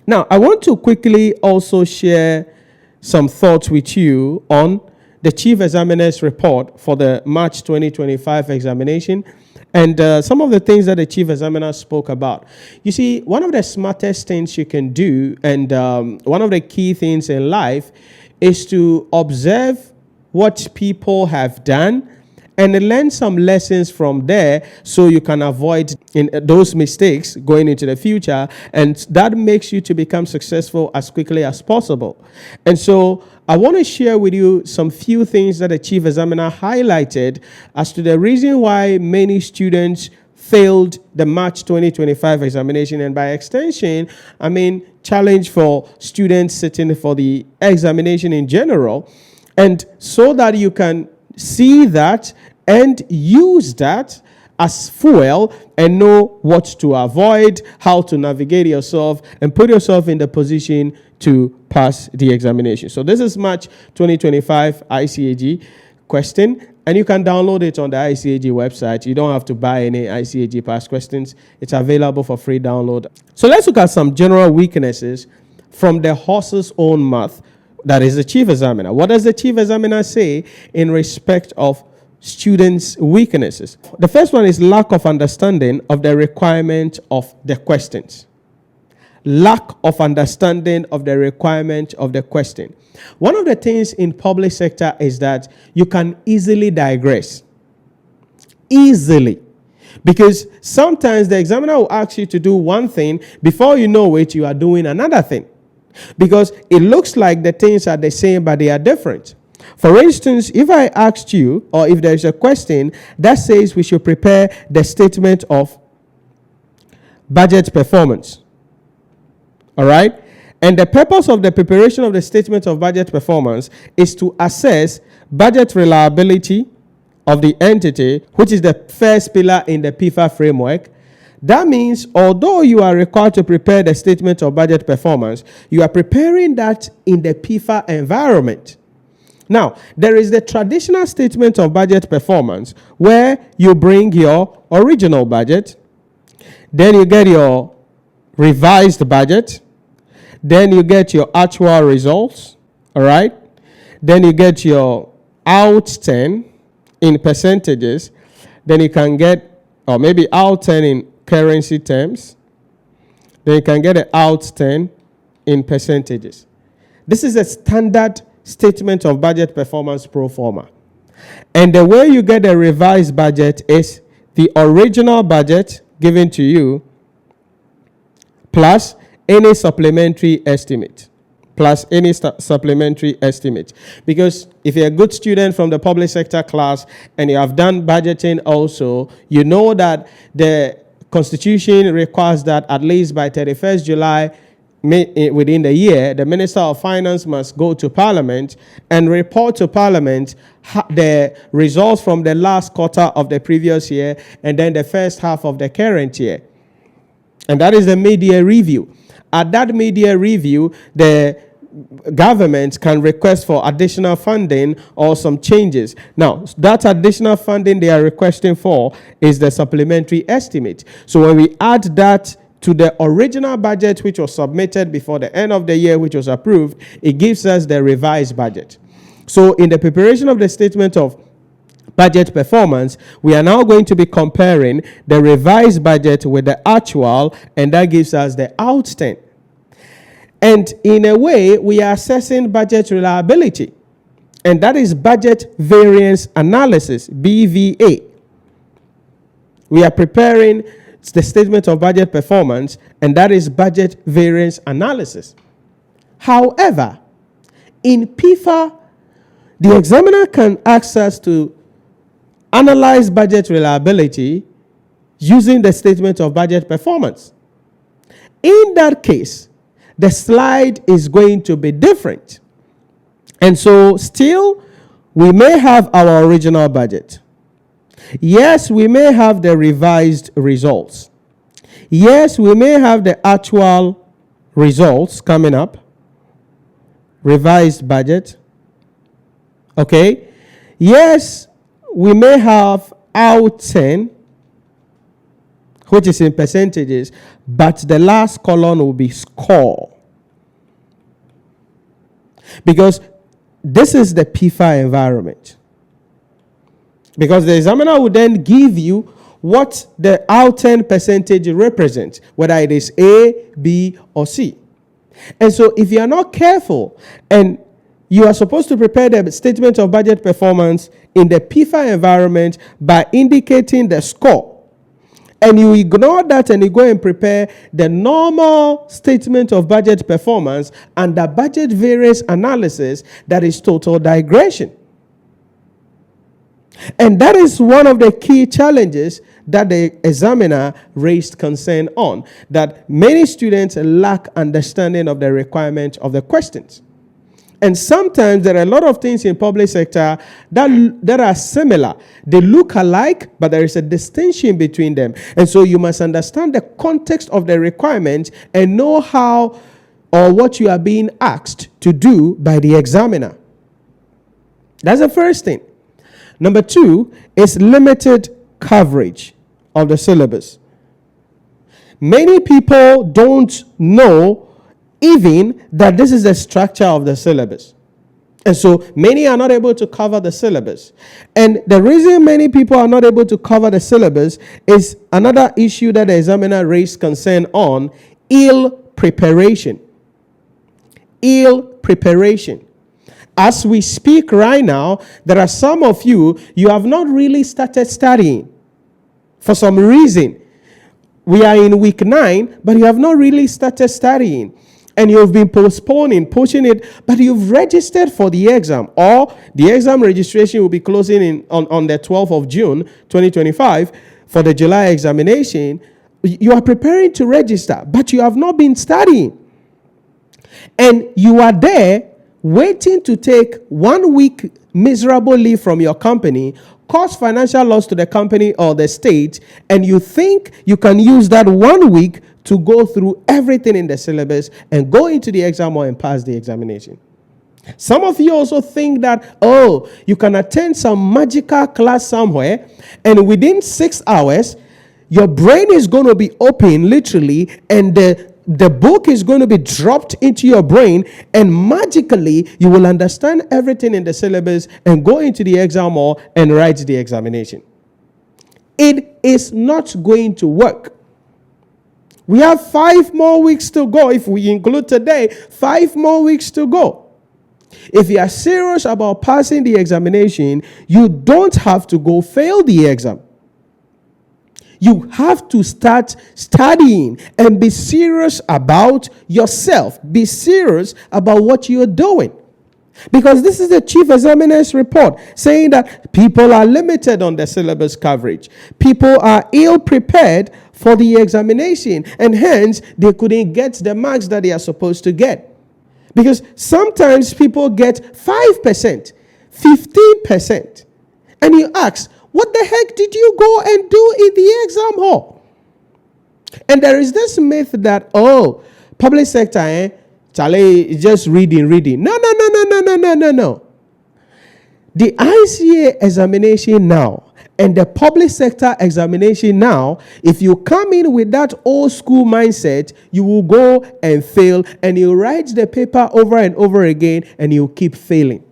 Now, I want to quickly also share some thoughts with you on the Chief Examiner's report for the March 2025 examination and some of the things that the Chief Examiner spoke about. You see, one of the smartest things you can do and one of the key things in life is to observe what people have done and learn some lessons from there so you can avoid those mistakes going into the future, and that makes you to become successful as quickly as possible. And so I want to share with you some few things that the Chief Examiner highlighted as to the reason why many students failed the March 2025 examination, and by extension, I mean challenge for students sitting for the examination in general, and so that you can see that and use that as fuel and know what to avoid, how to navigate yourself, and put yourself in the position to pass the examination. So this is March 2025 ICAG question, and you can download it on the ICAG website. You don't have to buy any ICAG past questions. It's available for free download. So let's look at some general weaknesses from the horse's own mouth. That is the Chief Examiner. What does the Chief Examiner say in respect of students' weaknesses? The first one is lack of understanding of the requirement of the questions. Lack of understanding of the requirement of the question. One of the things in public sector is that you can easily digress. Easily. Because sometimes the examiner will ask you to do one thing, before you know it, you are doing another thing. Because it looks like the things are the same, but they are different. For instance, if I asked you, or if there is a question that says we should prepare the statement of budget performance, all right? And the purpose of the preparation of the statement of budget performance is to assess budget reliability of the entity, which is the first pillar in the PIFA framework. That means, although you are required to prepare the statement of budget performance, you are preparing that in the PIFA environment. Now, there is the traditional statement of budget performance where you bring your original budget, then you get your revised budget, then you get your actual results, all right? Then you get your out 10 in percentages, then you can get, or maybe out 10 in currency terms, then you can get an out 10 in percentages. This is a standard statement of budget performance pro forma. And the way you get a revised budget is the original budget given to you plus any supplementary estimate. Plus any supplementary estimate. Because if you're a good student from the public sector class and you have done budgeting also, you know that the Constitution requires that at least by 31st July within the year, the Minister of Finance must go to Parliament and report to Parliament the results from the last quarter of the previous year and then the first half of the current year. And that is the mid-year review. At that mid-year review, the government can request for additional funding or some changes. Now, that additional funding they are requesting for is the supplementary estimate. So when we add that to the original budget which was submitted before the end of the year, which was approved, it gives us the revised budget. So in the preparation of the statement of budget performance, we are now going to be comparing the revised budget with the actual, and that gives us the out 10. And in a way, we are assessing budget reliability, and that is budget variance analysis, BVA. We are preparing the statement of budget performance, and that is budget variance analysis. However, in PIFA, the examiner can ask us to analyze budget reliability using the statement of budget performance. In that case, the slide is going to be different. And so still, we may have our original budget. Yes, we may have the revised results. Yes, we may have the actual results coming up. Revised budget. Okay. Yes, we may have out 10, which is in percentages, but the last column will be score. Because this is the PIFA environment. Because the examiner will then give you what the out10 percentage represents, whether it is A, B, or C. And so if you are not careful, and you are supposed to prepare the statement of budget performance in the PIFA environment by indicating the score, and you ignore that and you go and prepare the normal statement of budget performance and the budget variance analysis, that is total digression. And that is one of the key challenges that the examiner raised concern on, that many students lack understanding of the requirement of the questions. And sometimes there are a lot of things in public sector that are similar. They look alike, but there is a distinction between them. And so you must understand the context of the requirement and know how or what you are being asked to do by the examiner. That's the first thing. Number 2 is limited coverage of the syllabus. Many people don't know even that this is the structure of the syllabus. And so many are not able to cover the syllabus. And the reason many people are not able to cover the syllabus is another issue that the examiner raised concern on: ill preparation. Ill preparation. As we speak right now, there are some of you have not really started studying for some reason. We are in week 9, but you have not really started studying. And you've been pushing it, but you've registered for the exam, or the exam registration will be closing on the 12th of June, 2025, for the July examination. You are preparing to register, but you have not been studying. And you are there waiting to take 1 week miserable leave from your company, cause financial loss to the company or the state, and you think you can use that 1 week to go through everything in the syllabus and go into the exam or and pass the examination. Some of you also think that, you can attend some magical class somewhere, and within 6 hours, your brain is going to be open literally, and the book is going to be dropped into your brain, and magically you will understand everything in the syllabus and go into the exam hall and write the examination. It is not going to work. We have 5 more weeks to go. If we include today, 5 more weeks to go. If you are serious about passing the examination, you don't have to go fail the exam. You have to start studying and be serious about yourself. Be serious about what you're doing. Because this is the chief examiner's report saying that people are limited on the syllabus coverage. People are ill prepared for the examination, and hence they couldn't get the marks that they are supposed to get. Because sometimes people get 5%, 15%, and you ask, what the heck did you go and do in the exam hall? And there is this myth that, public sector, Charlie, just reading. No. The ICAG examination now and the public sector examination now, if you come in with that old school mindset, you will go and fail, and you write the paper over and over again, and you keep failing.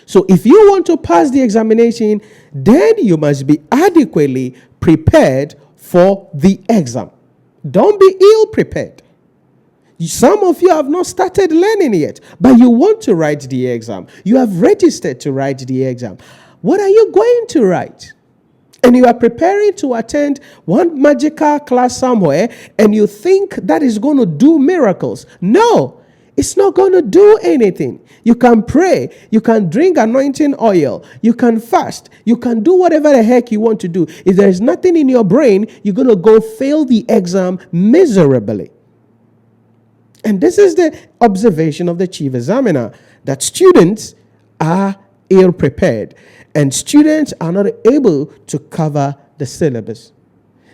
So if you want to pass the examination, then you must be adequately prepared for the exam. Don't be ill prepared. Some of you have not started learning yet, but you want to write the exam. You have registered to write the exam. What are you going to write? And you are preparing to attend one magical class somewhere, and you think that is going to do miracles. No, it's not going to do anything. You can pray, you can drink anointing oil, you can fast, you can do whatever the heck you want to do. If there is nothing in your brain, you're going to go fail the exam miserably. And this is the observation of the chief examiner, that students are ill prepared and students are not able to cover the syllabus.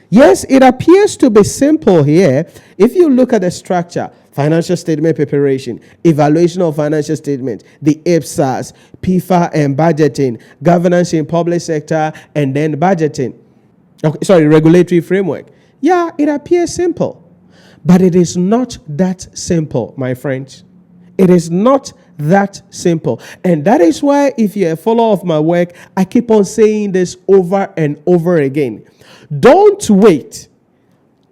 Yes, it appears to be simple here. If you look at the structure, financial statement preparation, evaluation of financial statements, the IPSAS, PIFA and budgeting, governance in public sector, and then budgeting. Regulatory framework. Yeah, it appears simple. But it is not that simple, my friends. It is not that simple. And that is why, if you're a follower of my work, I keep on saying this over and over again. Don't wait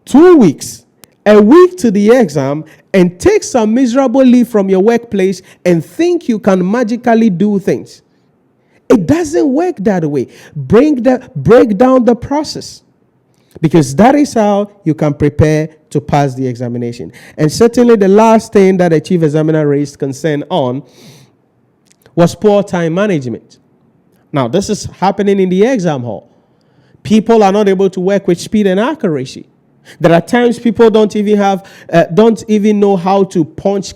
2 weeks, a week to the exam, and take some miserable leave from your workplace and think you can magically do things. It doesn't work that way. Break down the process, because that is how you can prepare to pass the examination. And certainly the last thing that the chief examiner raised concern on was poor time management. Now, this is happening in the exam hall. People are not able to work with speed and accuracy. There are times people don't even know how to punch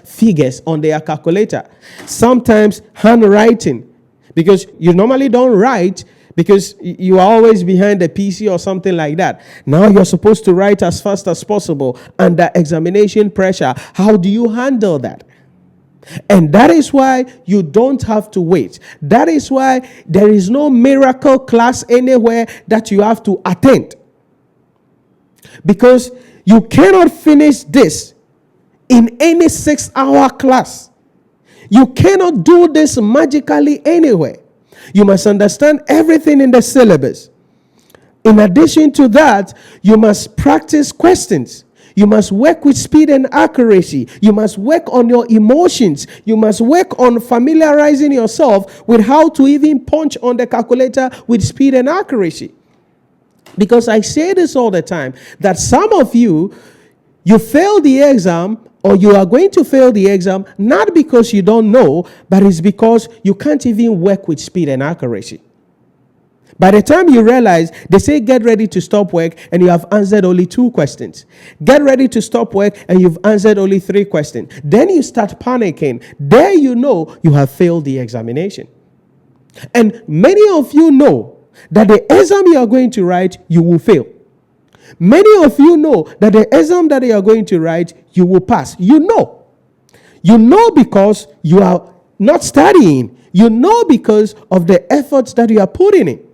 figures on their calculator. Sometimes handwriting, because you normally don't write because you are always behind the PC or something like that. Now you're supposed to write as fast as possible under examination pressure. How do you handle that? And that is why you don't have to wait. That is why there is no miracle class anywhere that you have to attend. Because you cannot finish this in any 6-hour class. You cannot do this magically anywhere. You must understand everything in the syllabus. In addition to that, you must practice questions. You must work with speed and accuracy. You must work on your emotions. You must work on familiarizing yourself with how to even punch on the calculator with speed and accuracy. Because I say this all the time, that some of you fail the exam, or you are going to fail the exam, not because you don't know, but it's because you can't even work with speed and accuracy. By the time you realize, they say get ready to stop work and you have answered only 2 questions. Get ready to stop work and you've answered only 3 questions. Then you start panicking. There you know you have failed the examination. And many of you know that the exam you are going to write, you will fail. Many of you know that the exam that you are going to write, you will pass. You know. You know because you are not studying. You know because of the efforts that you are putting in.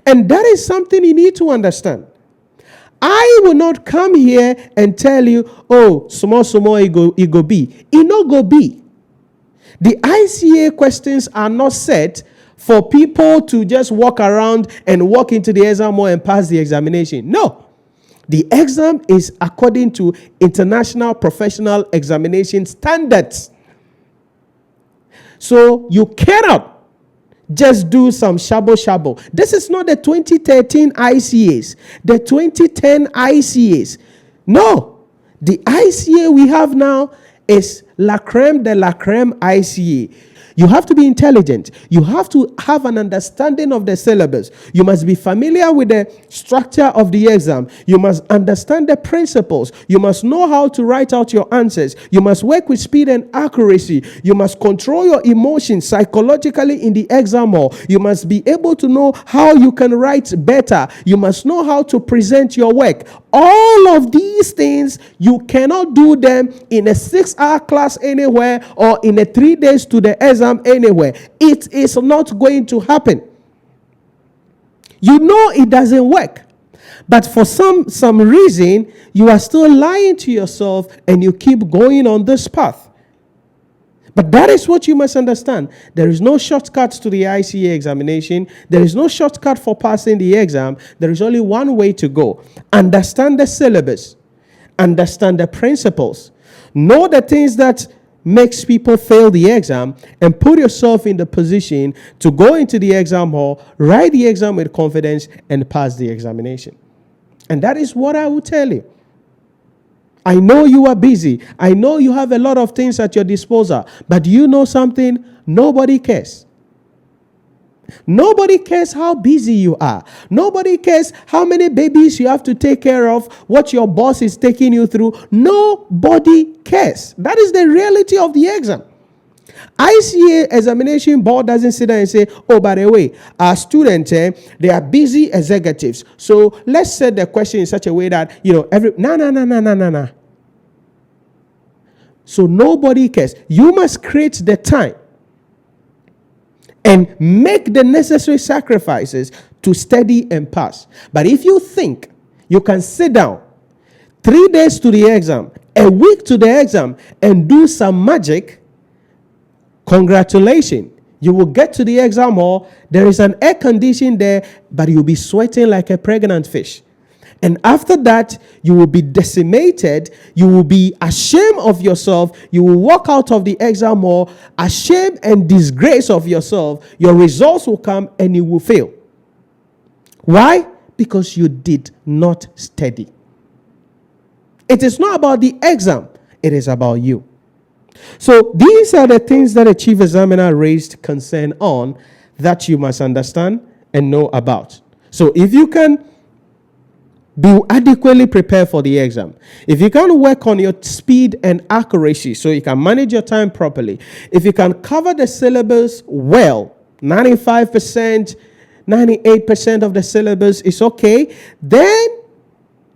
And that is something you need to understand. I will not come here and tell you, oh, small, it go be. It no go be. The ICA questions are not set for people to just walk around and walk into the exam hall and pass the examination. No. The exam is according to international professional examination standards. So you cannot just do some shabo. This is not the 2013 ICAs, the 2010 ICAs. No. The ICA we have now is La Crème de la Crème ICA. You have to be intelligent. You have to have an understanding of the syllabus. You must be familiar with the structure of the exam. You must understand the principles. You must know how to write out your answers. You must work with speed and accuracy. You must control your emotions psychologically in the exam hall. You must be able to know how you can write better. You must know how to present your work. All of these things, you cannot do them in a 6-hour class anywhere or in a 3 days to the exam anywhere. It is not going to happen. You know it doesn't work. But for some reason, you are still lying to yourself and you keep going on this path. But that is what you must understand. There is no shortcut to the ICA examination. There is no shortcut for passing the exam. There is only one way to go. Understand the syllabus. Understand the principles. Know the things that makes people fail the exam, and put yourself in the position to go into the exam hall, write the exam with confidence, and pass the examination. And that is what I will tell you. I know you are busy. I know you have a lot of things at your disposal. But do you know something? Nobody cares. Nobody cares how busy you are. Nobody cares how many babies you have to take care of, what your boss is taking you through. Nobody cares. That is the reality of the exam. ICA examination board doesn't sit there and say, oh, by the way, our students, they are busy executives. So let's set the question in such a way that, no. So nobody cares. You must create the time and make the necessary sacrifices to study and pass. But if you think you can sit down, 3 days to the exam, a week to the exam, and do some magic, congratulations. You will get to the exam hall. There is an air condition there, but you'll be sweating like a pregnant fish. And after that, you will be decimated. You will be ashamed of yourself. You will walk out of the exam hall ashamed and disgrace of yourself. Your results will come and you will fail. Why? Because you did not study. It is not about the exam. It is about you. So these are the things that a chief examiner raised concern on that you must understand and know about. So if you can be adequately prepared for the exam, if you can work on your speed and accuracy so you can manage your time properly, if you can cover the syllabus well, 95%, 98% of the syllabus is okay, then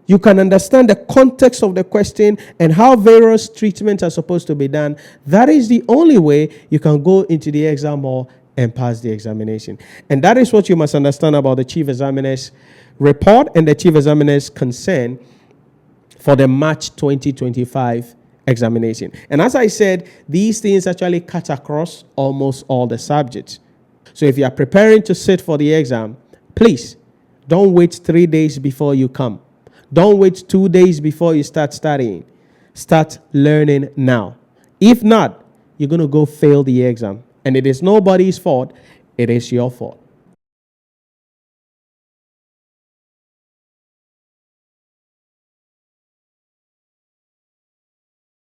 you can understand the context of the question and how various treatments are supposed to be done. That is the only way you can go into the exam hall and pass the examination. And that is what you must understand about the chief examiner's report and the chief examiner's concern for the March 2025 examination. And as I said, these things actually cut across almost all the subjects. So if you are preparing to sit for the exam, please don't wait 3 days before you come. Don't wait 2 days before you start studying. Start learning now. If not, you're going to go fail the exam. And it is nobody's fault. It is your fault.